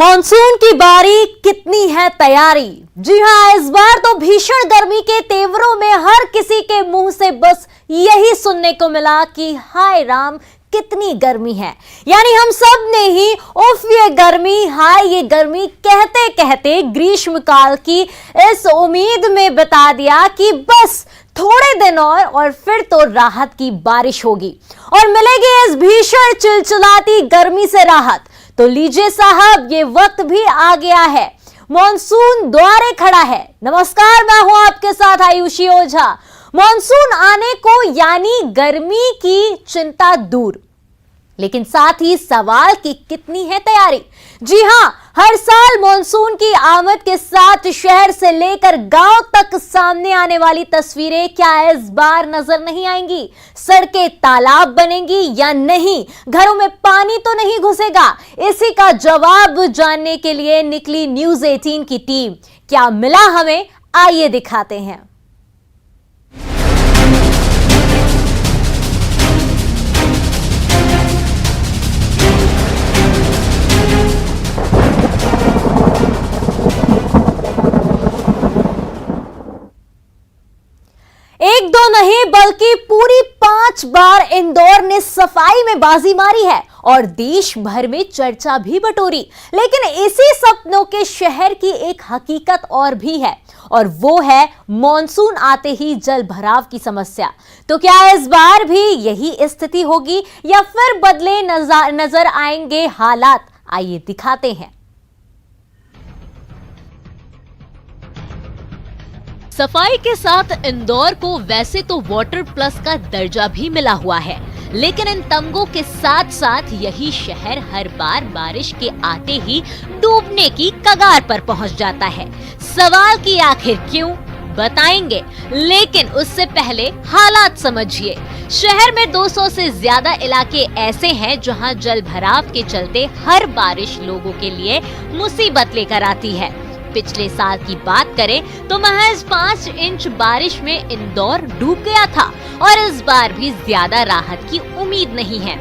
Monsoon की बारी कितनी है तैयारी। जी हां, इस बार तो भीषण गर्मी के तेवरों में हर किसी के मुंह से बस यही सुनने को मिला कि हाय राम कितनी गर्मी है। यानी हम सब ने ही उफ ये गर्मी, हाय ये गर्मी कहते कहते ग्रीष्म काल की इस उम्मीद में बता दिया कि बस थोड़े दिन और फिर तो राहत की बारिश होगी और मिलेगी इस भीषण चिलचिलाती गर्मी से राहत। तो लीजिए साहब, ये वक्त भी आ गया है, मॉनसून द्वारे खड़ा है। नमस्कार, मैं हूं आपके साथ आयुषी ओझा। मॉनसून आने को यानी गर्मी की चिंता दूर, लेकिन साथ ही सवाल की कितनी है तैयारी। जी हां, हर साल मॉनसून की आमद के साथ शहर से लेकर गांव तक सामने आने वाली तस्वीरें क्या इस बार नजर नहीं आएंगी? सड़कें तालाब बनेंगी या नहीं? घरों में पानी तो नहीं घुसेगा? इसी का जवाब जानने के लिए निकली न्यूज़ 18 की टीम। क्या मिला हमें, आइए दिखाते हैं। एक दो नहीं बल्कि पूरी 5 बार इंदौर ने सफाई में बाजी मारी है और देश भर में चर्चा भी बटोरी। लेकिन इसी सपनों के शहर की एक हकीकत और भी है, और वो है मॉनसून आते ही जल भराव की समस्या। तो क्या इस बार भी यही स्थिति होगी या फिर बदले नजर आएंगे हालात? आइए दिखाते हैं। सफाई के साथ इंदौर को वैसे तो वाटर प्लस का दर्जा भी मिला हुआ है, लेकिन इन तमगों के साथ साथ यही शहर हर बार बारिश के आते ही डूबने की कगार पर पहुंच जाता है। सवाल की आखिर क्यों, बताएंगे, लेकिन उससे पहले हालात समझिए। शहर में 200 से ज्यादा इलाके ऐसे हैं जहां जल भराव के चलते हर बारिश लोगों के लिए मुसीबत लेकर आती है। पिछले साल की बात करें तो महज 5 इंच बारिश में इंदौर डूब गया था और इस बार भी ज्यादा राहत की उम्मीद नहीं है।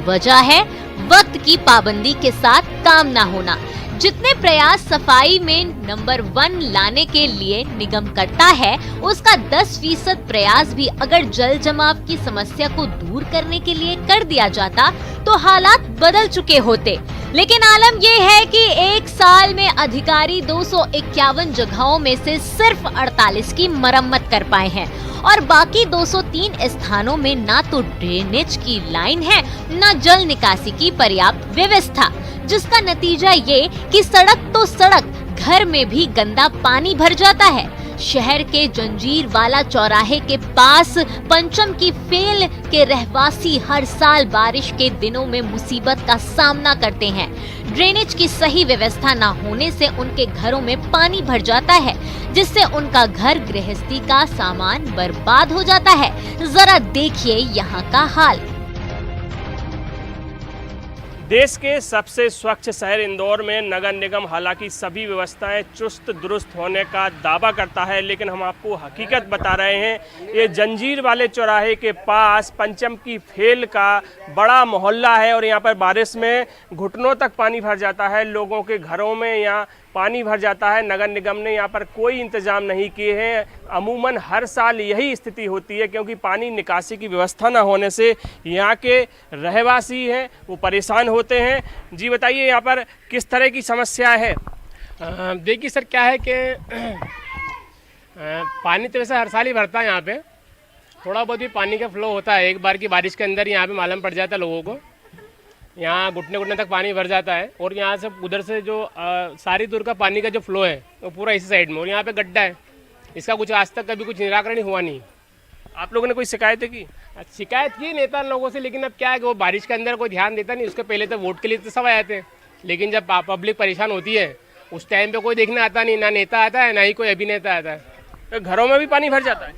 वजह है वक्त की पाबंदी के साथ काम ना होना। जितने प्रयास सफाई में नंबर 1 लाने के लिए निगम करता है, उसका 10% प्रयास भी अगर जल जमाव की समस्या को दूर करने के लिए कर दिया जाता तो हालात बदल चुके होते। लेकिन आलम यह है कि एक साल में अधिकारी 251 जगहों में से सिर्फ 48 की मरम्मत कर पाए हैं और बाकी 203 स्थानों में ना तो ड्रेनेज की लाइन है, ना जल निकासी की पर्याप्त व्यवस्था, जिसका नतीजा ये कि सड़क तो सड़क, घर में भी गंदा पानी भर जाता है। शहर के जंजीर वाला चौराहे के पास पंचम की फेल के रहवासी हर साल बारिश के दिनों में मुसीबत का सामना करते हैं। ड्रेनेज की सही व्यवस्था न होने से उनके घरों में पानी भर जाता है, जिससे उनका घर गृहस्थी का सामान बर्बाद हो जाता है। जरा देखिए यहाँ का हाल। देश के सबसे स्वच्छ शहर इंदौर में नगर निगम हालांकि सभी व्यवस्थाएं चुस्त दुरुस्त होने का दावा करता है, लेकिन हम आपको हकीकत बता रहे हैं। ये जंजीर वाले चौराहे के पास पंचम की फेल का बड़ा मोहल्ला है और यहाँ पर बारिश में घुटनों तक पानी भर जाता है। लोगों के घरों में यहाँ पानी भर जाता है। नगर निगम ने यहाँ पर कोई इंतजाम नहीं किए हैं। अमूमन हर साल यही स्थिति होती है, क्योंकि पानी निकासी की व्यवस्था न होने से यहाँ के रहवासी हैं वो परेशान होते हैं। जी बताइए, यहाँ पर किस तरह की समस्या है? देखिए सर, क्या है कि पानी तो वैसे हर साल ही भरता है यहाँ पे। थोड़ा बहुत भी पानी का फ्लो होता है, एक बार की बारिश के अंदर यहाँ पे मालूम पड़ जाता है लोगों को। यहाँ घुटने घुटने तक पानी भर जाता है और यहाँ से उधर से जो सारी दूर का पानी का जो फ्लो है वो पूरा इसी साइड में, और यहाँ पे गड्ढा है। इसका कुछ आज तक कभी कुछ निराकरण हुआ नहीं। आप लोगों ने कोई शिकायतें की? शिकायत की नेता लोगों से, लेकिन अब क्या है कि वो बारिश के अंदर कोई ध्यान देता नहीं। उसके पहले तो वोट के लिए तो सब आए थे, लेकिन जब पब्लिक परेशान होती है उस टाइम पे कोई देखने आता नहीं, ना नेता आता है ना ही कोई अभिनेता आता है। तो घरों में भी पानी भर जाता है?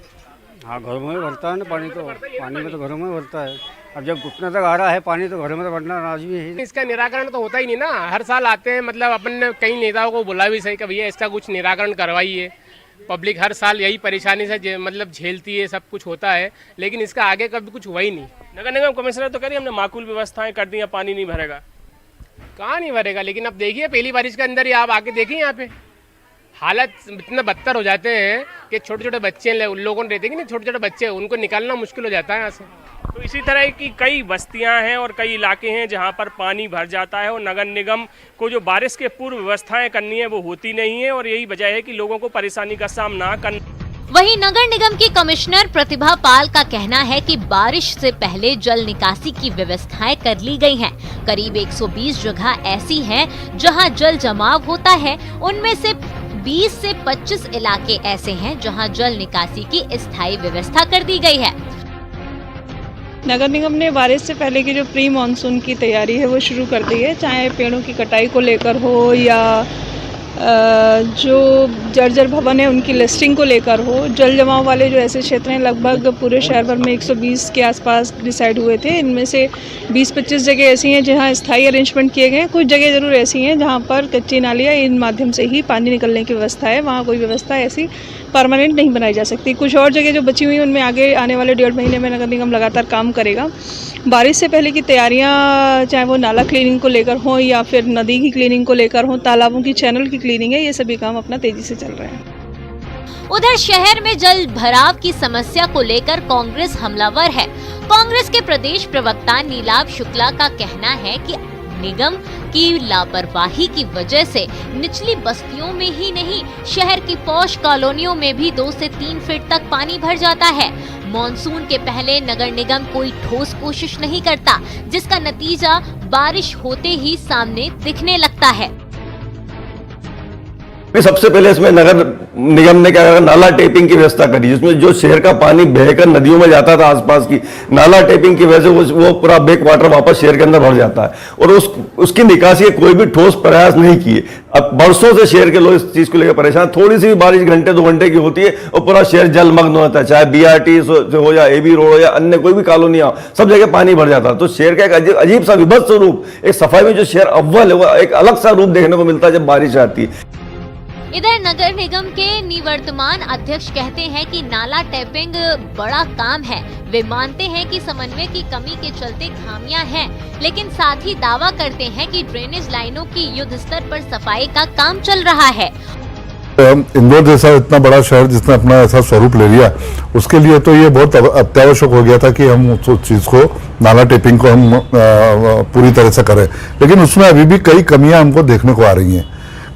हाँ, घरों में भरता है ना पानी में तो घरों में भरता है। अब जब घुटने तक आ रहा है पानी तो घरों में तो भरना लाजमी है। इसका निराकरण तो होता ही नहीं ना। हर साल आते हैं, मतलब अपन ने कई नेताओं को बोला भी सही कि भैया इसका कुछ निराकरण करवाइए। पब्लिक हर साल यही परेशानी से मतलब झेलती है, सब कुछ होता है, लेकिन इसका आगे कभी कुछ हुआ ही नहीं। नगर निगम कमिश्नर तो कह रही हमने माकूल व्यवस्थाएं कर दी, पानी नहीं भरेगा। कहाँ नहीं भरेगा, लेकिन अब देखिए पहली बारिश के अंदर ही आप आके देखिए यहाँ पे हालत इतना बदतर हो जाते हैं कि छोटे छोटे बच्चे उन लोगों ने रहते हैं कि नहीं, छोटे छोटे बच्चे उनको निकालना मुश्किल हो जाता है यहाँ से। तो इसी तरह की कई बस्तियां हैं और कई इलाके हैं जहां पर पानी भर जाता है और नगर निगम को जो बारिश के पूर्व व्यवस्थाएं करनी है वो होती नहीं है और यही वजह है कि लोगों को परेशानी का सामना करना। वहीं नगर निगम की कमिश्नर प्रतिभा पाल का कहना है कि बारिश से पहले जल निकासी की व्यवस्थाएं कर ली गई हैं। करीब 120 जगह ऐसी हैं जहां जल जमाव होता है, उनमें से 20 से 25 इलाके ऐसे हैं जहां जल निकासी की स्थायी व्यवस्था कर दी गई है। नगर निगम ने बारिश से पहले की जो प्री मानसून की तैयारी है वो शुरू कर दी है, चाहे पेड़ों की कटाई को लेकर हो या जो जर्जर भवन है उनकी लिस्टिंग को लेकर हो। जल जमाव वाले जो ऐसे क्षेत्र हैं लगभग पूरे शहर भर में 120 के आसपास डिसाइड हुए थे। इनमें से 20-25 जगह ऐसी हैं जहां स्थायी अरेंजमेंट किए गए हैं। कुछ जगह ज़रूर ऐसी हैं जहां पर कच्ची नालियाँ इन माध्यम से ही पानी निकलने की व्यवस्था है, वहाँ कोई व्यवस्था ऐसी परमानेंट नहीं बनाई जा सकती। कुछ और जगह जो बची हुई हैं उनमें आगे आने वाले 1.5 महीने में नगर निगम लगातार काम करेगा। बारिश से पहले की तैयारियां चाहे वो नाला क्लीनिंग को लेकर हो या फिर नदी की क्लीनिंग को लेकर हो, तालाबों की चैनल की क्लीनिंग है, ये सभी काम अपना तेजी से चल रहे हैं। उधर शहर में जल भराव की समस्या को लेकर कांग्रेस हमलावर है। कांग्रेस के प्रदेश प्रवक्ता नीलाभ शुक्ला का कहना है कि निगम की लापरवाही की वजह से निचली बस्तियों में ही नहीं, शहर की पॉश कॉलोनियों में भी 2 से 3 फीट तक पानी भर जाता है। मॉनसून के पहले नगर निगम कोई ठोस कोशिश नहीं करता, जिसका नतीजा बारिश होते ही सामने दिखने लगता है। सबसे पहले इसमें नगर निगम ने क्या करा, नाला टेपिंग की व्यवस्था करी, जिसमें जो शहर का पानी बहकर नदियों में जाता था आसपास की, नाला टेपिंग की वजह से वो पूरा बैक वाटर वापस शहर के अंदर भर जाता है और उसकी निकासी के कोई भी ठोस प्रयास नहीं किए। अब बरसों से शहर के लोग इस चीज को लेकर परेशान, थोड़ी सी भी बारिश घंटे 2 घंटे की होती है और पूरा शहर जलमग्न होता है, चाहे BRT हो या AB रोड हो या अन्य कोई भी कॉलोनी हो, सब जगह पानी भर जाता है। तो शहर का एक अजीब सा विभत्स रूप, एक सफाई में जो शहर अव्वल है वो एक अलग सा रूप देखने को मिलता है जब बारिश आती है। इधर नगर निगम के निवर्तमान अध्यक्ष कहते हैं कि नाला टैपिंग बड़ा काम है। वे मानते हैं कि समन्वय की कमी के चलते खामियां हैं, लेकिन साथ ही दावा करते हैं कि ड्रेनेज लाइनों की युद्ध स्तर पर सफाई का काम चल रहा है। इंदौर जैसा इतना बड़ा शहर जिसने अपना ऐसा स्वरूप ले लिया, उसके लिए तो ये बहुत अत्यावश्यक हो गया था कि हम उस चीज को, नाला टेपिंग को हम पूरी तरह से करें, लेकिन उसमें अभी भी कई कमियां हमको देखने को आ रही हैं।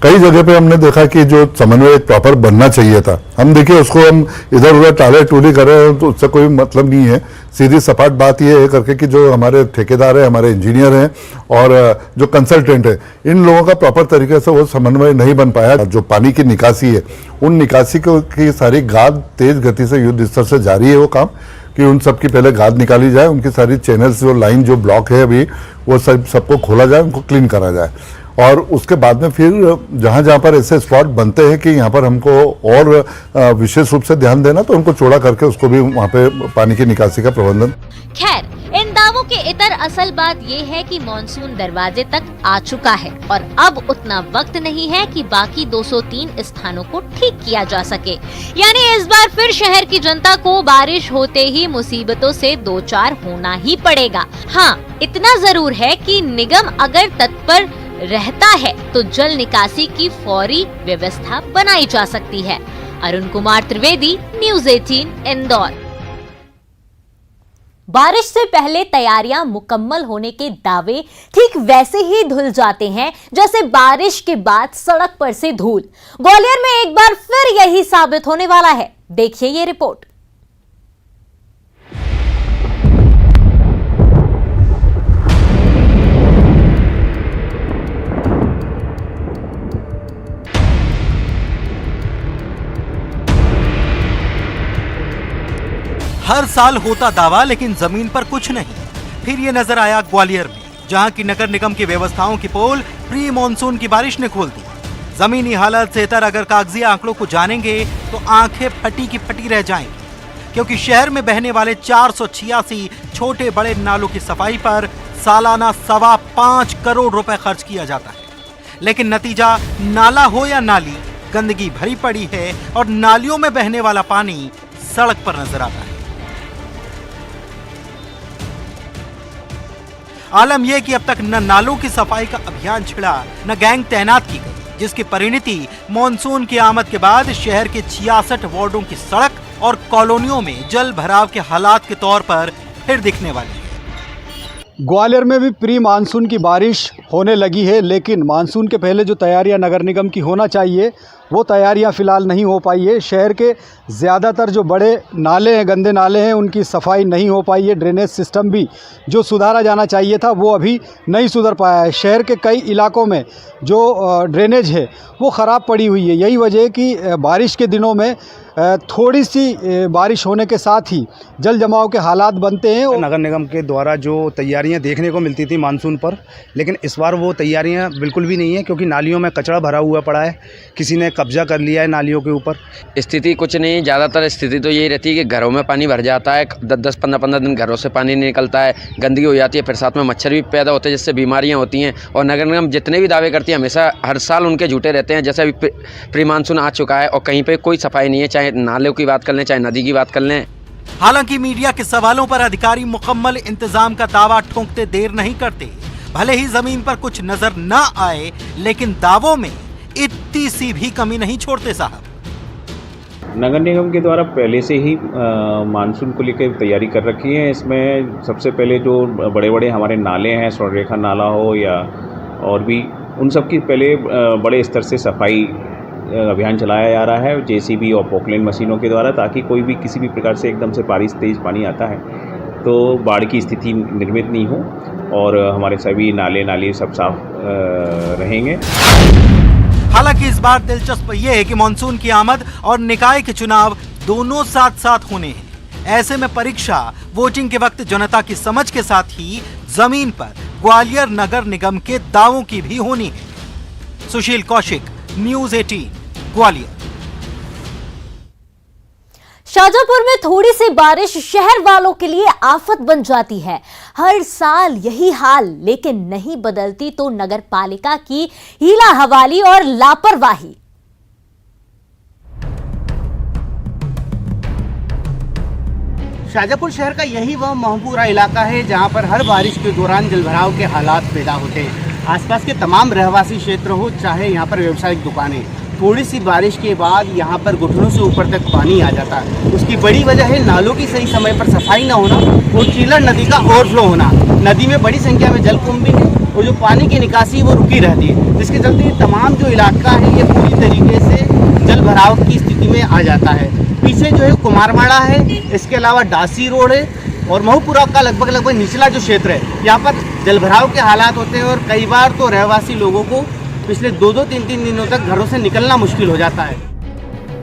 कई जगह पे हमने देखा कि जो समन्वय प्रॉपर बनना चाहिए था, हम देखिए उसको हम इधर उधर टाले टूली कर रहे हैं, तो उससे कोई मतलब नहीं है। सीधी सपाट बात यह है करके कि जो हमारे ठेकेदार हैं, हमारे इंजीनियर हैं और जो कंसल्टेंट है, इन लोगों का प्रॉपर तरीके से वो समन्वय नहीं बन पाया। जो पानी की निकासी है, उन निकासी की सारी गाद तेज गति से युद्ध स्तर से जारी है वो काम, कि उन सब की पहले गाद निकाली जाए, उनकी सारी चैनल्स जो लाइन जो ब्लॉक है अभी वो सबको खोला जाए, उनको क्लीन करा जाए और उसके बाद में फिर जहां जहां पर ऐसे स्पॉट बनते हैं कि यहाँ पर हमको और विशेष रूप से ध्यान देना, तो उनको चौड़ा करके उसको भी वहाँ पे पानी की निकासी का प्रबंधन। खैर, इन दावों के इतर असल बात ये है कि मॉनसून दरवाजे तक आ चुका है और अब उतना वक्त नहीं है कि बाकी 203 स्थानों को ठीक किया जा सके। यानी इस बार फिर शहर की जनता को बारिश होते ही मुसीबतों से 2-4 होना ही पड़ेगा। हाँ, इतना जरूर है कि निगम अगर तत्पर रहता है तो जल निकासी की फौरी व्यवस्था बनाई जा सकती है। अरुण कुमार त्रिवेदी, न्यूज़ 18 इंदौर। बारिश से पहले तैयारियां मुकम्मल होने के दावे ठीक वैसे ही धुल जाते हैं जैसे बारिश के बाद सड़क पर से धूल। ग्वालियर में एक बार फिर यही साबित होने वाला है। देखिए ये रिपोर्ट। हर साल होता दावा, लेकिन जमीन पर कुछ नहीं। फिर ये नजर आया ग्वालियर में, जहां की नगर निगम की व्यवस्थाओं की पोल प्री मॉनसून की बारिश ने खोल दी। जमीनी हालत से इतर अगर कागजी आंकड़ों को जानेंगे तो आंखें फटी की फटी रह जाएंगी, क्योंकि शहर में बहने वाले 486 छोटे बड़े नालों की सफाई पर सालाना 5.25 करोड़ रुपए खर्च किया जाता है। लेकिन नतीजा, नाला हो या नाली, गंदगी भरी पड़ी है और नालियों में बहने वाला पानी सड़क पर नजर आता है। आलम यह कि अब तक न नालों की सफाई का अभियान छिड़ा न गैंग तैनात की गई, जिसकी परिणति मॉनसून की आमद के बाद शहर के 66 वार्डों की सड़क और कॉलोनियों में जल भराव के हालात के तौर पर फिर दिखने वाली है। ग्वालियर में भी प्री मानसून की बारिश होने लगी है, लेकिन मानसून के पहले जो तैयारियां नगर निगम की होना चाहिए वो तैयारियां फ़िलहाल नहीं हो पाई है। शहर के ज़्यादातर जो बड़े नाले हैं, गंदे नाले हैं, उनकी सफाई नहीं हो पाई है। ड्रेनेज सिस्टम भी जो सुधारा जाना चाहिए था वो अभी नहीं सुधर पाया है। शहर के कई इलाकों में जो ड्रेनेज है वो ख़राब पड़ी हुई है। यही वजह है कि बारिश के दिनों में थोड़ी सी बारिश होने के साथ ही जल जमाव के हालात बनते हैं। नगर निगम के द्वारा जो तैयारियां देखने को मिलती थी मानसून पर, लेकिन इस बार वो तैयारियां बिल्कुल भी नहीं है, क्योंकि नालियों में कचरा भरा हुआ पड़ा है, किसी ने कब्जा कर लिया है नालियों के ऊपर। स्थिति कुछ नहीं, ज़्यादातर स्थिति तो यही रहती है कि घरों में पानी भर जाता है, 10-10, 15-15 दिन घरों से पानी नहीं निकलता है, गंदगी हो जाती है, फिर साथ में मच्छर भी पैदा होते हैं जिससे बीमारियाँ होती हैं। और नगर निगम जितने भी दावे करती है हमेशा हर साल उनके झूठे रहते हैं। जैसे अभी प्री मानसून आ चुका है और कहीं पर कोई सफाई नहीं है, चाहे नालों की बात कर लें चाहे नदी की बात कर लें। हालांकि मीडिया के सवालों पर अधिकारी मुकम्मल इंतजाम का दावा ठोंकते देर नहीं करते। भले ही जमीन पर कुछ नजर न आए, लेकिन दावों में इतनी सी भी कमी नहीं छोड़ते साहब। नगर निगम के द्वारा पहले से ही मानसून को लेकर तैयारी कर रखी है। इसमें सबसे पहले जो बड़े बड़े हमारे नाले हैं, स्वर्णरेखा नाला हो या और भी, उन सब की पहले बड़े स्तर से सफाई अभियान चलाया जा रहा है जेसीबी और पोकलेन मशीनों के द्वारा, ताकि कोई भी किसी भी प्रकार से एकदम से बारिश तेज पानी आता है तो बाढ़ की स्थिति निर्मित नहीं हो और हमारे सभी नाले सब साफ रहेंगे। हालांकि इस बार दिलचस्प ये है कि मानसून की आमद और निकाय के चुनाव दोनों साथ साथ होने हैं। ऐसे में परीक्षा वोटिंग के वक्त जनता की समझ के साथ ही जमीन पर ग्वालियर नगर निगम के दावों की भी होनी है। सुशील कौशिक, न्यूज़ 18, ग्वालियर। शाहजहांपुर में थोड़ी सी बारिश शहर वालों के लिए आफत बन जाती है। हर साल यही हाल, लेकिन नहीं बदलती तो नगर पालिका की हीला हवाली और लापरवाही। शाहजहांपुर शहर का यही वह महबूरा इलाका है जहां पर हर बारिश के दौरान जलभराव के हालात पैदा होते हैं। आसपास के तमाम रहवासी क्षेत्र हो, चाहे यहां पर व्यावसायिक दुकानें, थोड़ी सी बारिश के बाद यहाँ पर घुटनों से ऊपर तक पानी आ जाता है। उसकी बड़ी वजह है नालों की सही समय पर सफाई न होना और चीलर नदी का ओवरफ्लो होना। नदी में बड़ी संख्या में जलकुंभ भी है और जो पानी की निकासी वो रुकी रहती है, जिसके चलते तमाम जो इलाका है ये पूरी तरीके से जल भराव की स्थिति में आ जाता है। पीछे जो है कुमारवाड़ा है, इसके अलावा डासी रोड है और महूपुरा का लगभग निचला जो क्षेत्र है, यहाँ पर जलभराव के हालात होते हैं और कई बार तो रहवासी लोगों को पिछले 2-3 दिनों तक घरों से निकलना मुश्किल हो जाता है।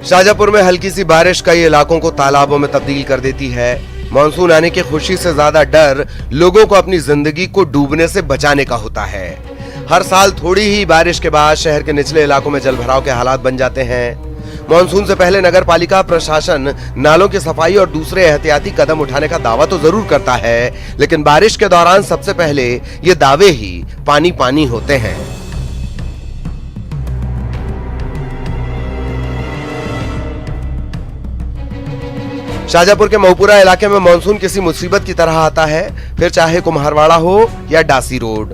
शाहजहांपुर में हल्की सी बारिश कई इलाकों को तालाबों में तब्दील कर देती है। मानसून आने की खुशी से ज्यादा डर लोगों को अपनी जिंदगी को डूबने से बचाने का होता है। हर साल थोड़ी ही बारिश के बाद शहर के निचले इलाकों में जलभराव के हालात बन जाते हैं। मानसून से पहले नगर पालिका प्रशासन नालों की सफाई और दूसरे एहतियाती कदम उठाने का दावा तो जरूर करता है, लेकिन बारिश के दौरान सबसे पहले ये दावे ही पानी होते हैं। शाहजहांपुर के महूपुरा इलाके में मानसून किसी मुसीबत की तरह आता है, फिर चाहे कुम्हारवाड़ा हो या डासी रोड।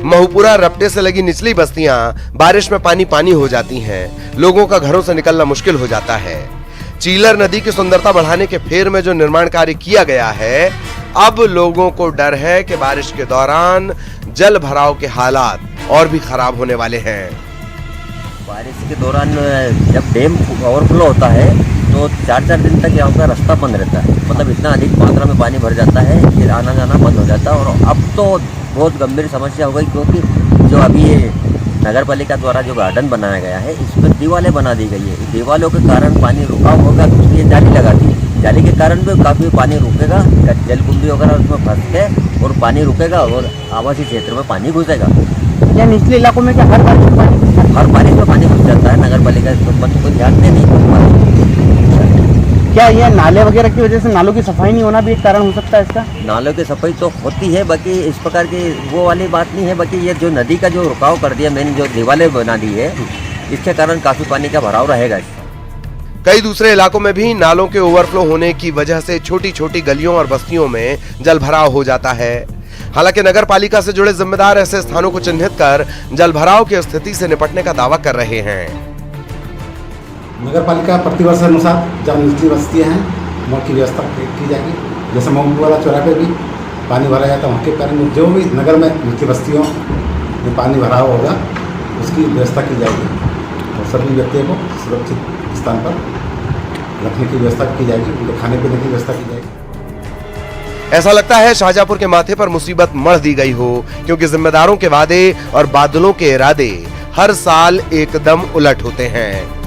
महूपुरा रपटे से लगी निचली बस्तियां बारिश में पानी हो जाती हैं। लोगों का घरों से निकलना मुश्किल हो जाता है। चीलर नदी की सुंदरता बढ़ाने के फेर में जो निर्माण कार्य किया गया है, अब लोगों को डर है कि बारिश के दौरान जल भराव के हालात और भी खराब होने वाले हैं। बारिश के दौरान जब डैम ओवरफ्लो होता है तो 4-4 दिन तक यहाँ का रास्ता बंद रहता है। मतलब इतना अधिक मात्रा में पानी भर जाता है कि आना जाना बंद हो जाता है। और अब तो बहुत गंभीर समस्या हो गई, क्योंकि जो अभी ये नगर पालिका द्वारा जो गार्डन बनाया गया है, इसमें दीवारें बना दी गई है। दीवारों के कारण पानी रुका होगा तो उसकी जाली लगा दी। जाली के कारण भी काफ़ी पानी रुकेगा, जलकुंभी वगैरह उसमें फंस के और पानी रुकेगा और आवासीय क्षेत्र में पानी घुसेगा। या निचले इलाकों में क्या हर बारिश में पानी घुस जाता है? नगर पालिका इस पर कोई ध्यान दे नहीं। क्या ये नाले वगैरह की वजह से नालों की सफाई नहीं होना भी एक कारण हो सकता है इसका? नालों की सफाई तो होती है, बाकी इस प्रकार की वो वाली बात नहीं है। बाकी ये जो नदी का जो रुकाव कर दिया, मैंने जो दीवारें बना दी है, इसके कारण काफी पानी का भराव रहेगा। कई दूसरे इलाकों में भी नालों के ओवरफ्लो होने की वजह से छोटी छोटी गलियों और बस्तियों में जल भराव हो जाता है। हालांकि नगर पालिका से जुड़े जिम्मेदार ऐसे स्थानों को चिन्हित कर जल भराव की स्थिति से निपटने का दावा कर रहे हैं। नगर पालिका प्रतिवर्ष अनुसार जब निचली बस्तियां हैं वहाँ की व्यवस्था की जाएगी। जैसे मोमपुर वाला चौराहे पे भी पानी भरा जाता है, वहाँ के कारण जो भी नगर में निचली बस्तियों में पानी भराव होगा उसकी व्यवस्था की जाएगी और सभी व्यक्तियों को सुरक्षित स्थान पर रखने की व्यवस्था की जाएगी, उनके खाने पीने की व्यवस्था की जाएगी। ऐसा लगता है शाहजहांपुर के माथे पर मुसीबत मढ़ दी गई हो, क्योंकि जिम्मेदारों के वादे और बादलों के इरादे हर साल एकदम उलट होते हैं।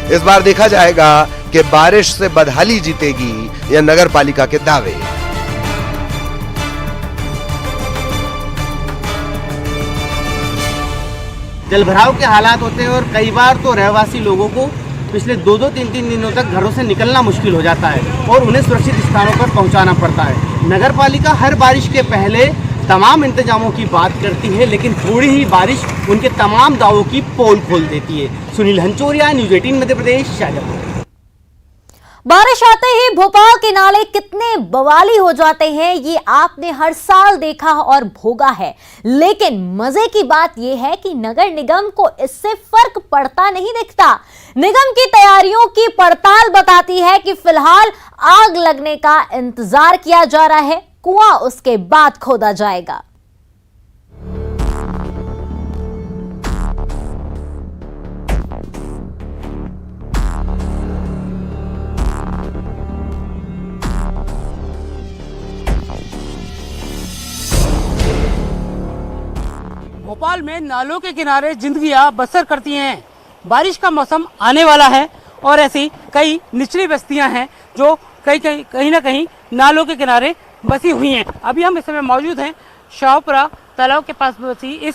इस बार देखा जाएगा कि बारिश से बदहाली जीतेगी या नगर पालिका के दावे। जलभराव के हालात होते हैं और कई बार तो रहवासी लोगों को पिछले 2-3 दिनों तक घरों से निकलना मुश्किल हो जाता है और उन्हें सुरक्षित स्थानों पर पहुंचाना पड़ता है। नगर पालिका हर बारिश के पहले तमाम इंतजामों की बात करती है, लेकिन थोड़ी ही बारिश उनके तमाम दावों की पोल खोल देती है। सुनील हंचोरिया, न्यूज़ 18 मध्य प्रदेश, शाहजहांपुर। बारिश आते ही भोपाल के नाले कितने बवाली हो जाते हैं ये आपने हर साल देखा और भोगा है, लेकिन मजे की बात यह है कि नगर निगम को इससे फर्क पड़ता नहीं दिखता। निगम की तैयारियों की पड़ताल बताती है कि फिलहाल आग लगने का इंतजार किया जा रहा है, कुआं उसके बाद खोदा जाएगा। भोपाल में नालों के किनारे जिंदगियां बसर करती हैं। बारिश का मौसम आने वाला है और ऐसी कई निचली बस्तियां हैं जो कहीं ना कहीं नालों के किनारे बसी हुई हैं। अभी हम इस समय मौजूद हैं शाहपुरा तालाब के पास बसी इस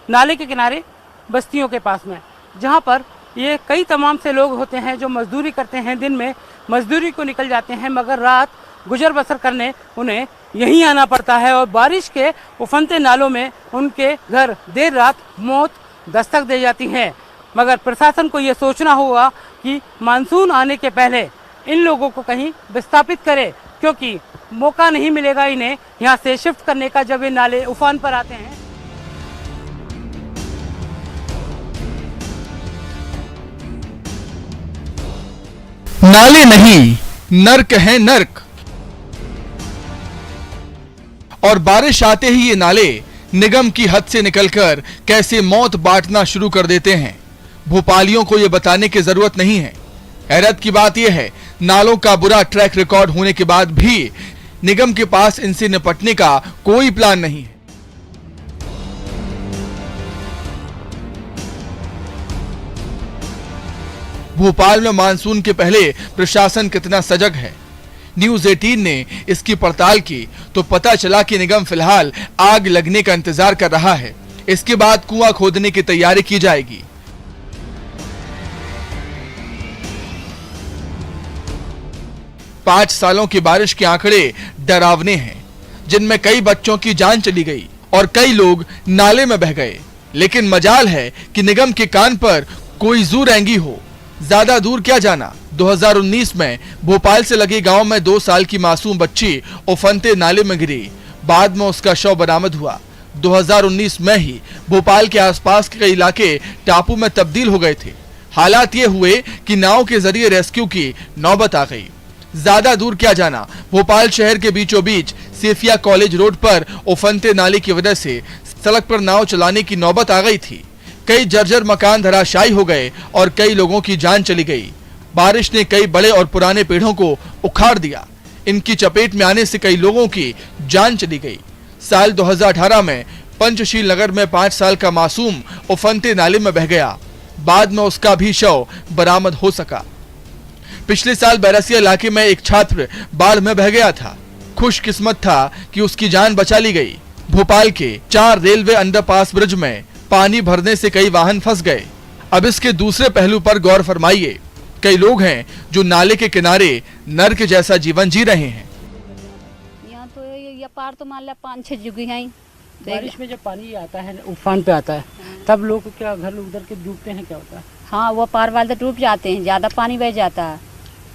नाले के किनारे बस्तियों के पास में, जहां पर ये कई तमाम से लोग होते हैं जो मजदूरी करते हैं। दिन में मजदूरी को निकल जाते हैं, मगर रात गुजर बसर करने उन्हें यहीं आना पड़ता है और बारिश के उफनते नालों में उनके घर देर रात मौत दस्तक दे जाती है। मगर प्रशासन को ये सोचना होगा कि मानसून आने के पहले इन लोगों को कहीं विस्थापित करे, क्योंकि मौका नहीं मिलेगा इन्हें यहाँ से शिफ्ट करने का जब ये नाले उफान पर आते हैं। नाले नहीं, नर्क है नर्क। और बारिश आते ही ये नाले निगम की हद से निकलकर कैसे मौत बांटना शुरू कर देते हैं, भोपालियों को ये बताने की जरूरत नहीं है। हैरत की बात यह है, नालों का बुरा ट्रैक रिकॉर्ड होने के बाद भी निगम के पास इनसे निपटने का कोई प्लान नहीं है। भोपाल में मानसून के पहले प्रशासन कितना सजग है, न्यूज़ 18 ने इसकी पड़ताल की तो पता चला कि निगम फिलहाल आग लगने का इंतजार कर रहा है। इसके बाद कुआं खोदने की तैयारी की जाएगी। पांच सालों की बारिश के आंकड़े डरावने हैं, जिनमें कई बच्चों की जान चली गई और कई लोग नाले में बह गए। लेकिन मजाल है कि निगम के कान पर कोई जू रेंगी हो। ज्यादा दूर क्या जाना, 2019 में भोपाल से लगे गांव में 2 साल की मासूम बच्ची उफनते नाले में गिरी, बाद में उसका शव बरामद हुआ। 2019 में ही भोपाल के आसपास के कई इलाके टापू में तब्दील हो गए थे। हालात ये हुए कि नाव के जरिए रेस्क्यू की नौबत आ गई। ज्यादा दूर क्या जाना, भोपाल शहर के बीचों बीच सेफिया कॉलेज रोड पर उफनते नाले की वजह से सड़क पर नाव चलाने की नौबत आ गई थी। कई जर्जर मकान धराशायी हो गए और कई लोगों की जान चली गई। बारिश ने कई बड़े और पुराने पेड़ों को उखाड़ दिया। इनकी चपेट में आने से कई लोगों की जान चली गई। साल 2018 में पंचशील नगर में 5 साल का मासूम उफनते नाले में बह गया, बाद में उसका भी शव बरामद हो सका। पिछले साल बैरसिया इलाके में एक छात्र बाढ़ में बह गया था। खुशकिस्मत था कि उसकी जान बचा ली गई। भोपाल के 4 रेलवे अंडरपास ब्रिज में पानी भरने से कई वाहन फंस गए। अब इसके दूसरे पहलू पर गौर फरमाइए। कई लोग हैं जो नाले के किनारे नर्क जैसा जीवन जी रहे हैं। यहाँ तो ये पार तो मान लिया 5-6 जगह हैं। बारिश में जब पानी आता है उफान पे आता है, तब लोग क्या घर उधर के डूबते हैं, क्या होता है? हाँ, वो पार वाले डूब जाते हैं, ज्यादा पानी बह जाता है।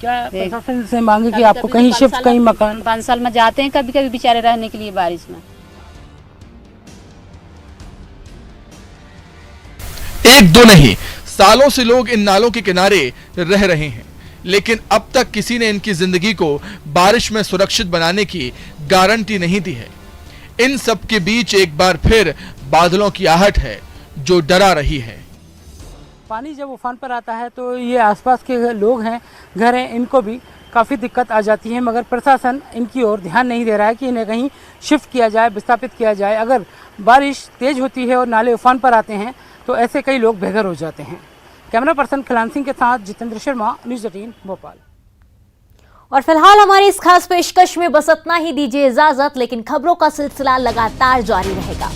क्या प्रशासन से मांगे कि आपको कहीं शिफ्ट, कहीं मकान? 5 साल में जाते हैं कभी कभी बेचारे रहने के लिए बारिश में। एक दो नहीं, सालों से लोग इन नालों के किनारे रह रहे हैं, लेकिन अब तक किसी ने इनकी जिंदगी को बारिश में सुरक्षित बनाने की गारंटी नहीं दी है। इन सब के बीच एक बार फिर बादलों की आहट है जो डरा रही है। पानी जब उफान पर आता है तो ये आसपास के लोग हैं, घर हैं, इनको भी काफ़ी दिक्कत आ जाती है, मगर प्रशासन इनकी ओर ध्यान नहीं दे रहा है कि इन्हें कहीं शिफ्ट किया जाए, विस्थापित किया जाए। अगर बारिश तेज होती है और नाले उफान पर आते हैं तो ऐसे कई लोग बेघर हो जाते हैं। कैमरा पर्सन खिलान सिंह के साथ जितेंद्र शर्मा, न्यूज़ 18 भोपाल। और फिलहाल हमारी इस खास पेशकश में बस इतना ही। दीजिए इजाजत, लेकिन खबरों का सिलसिला लगातार जारी रहेगा।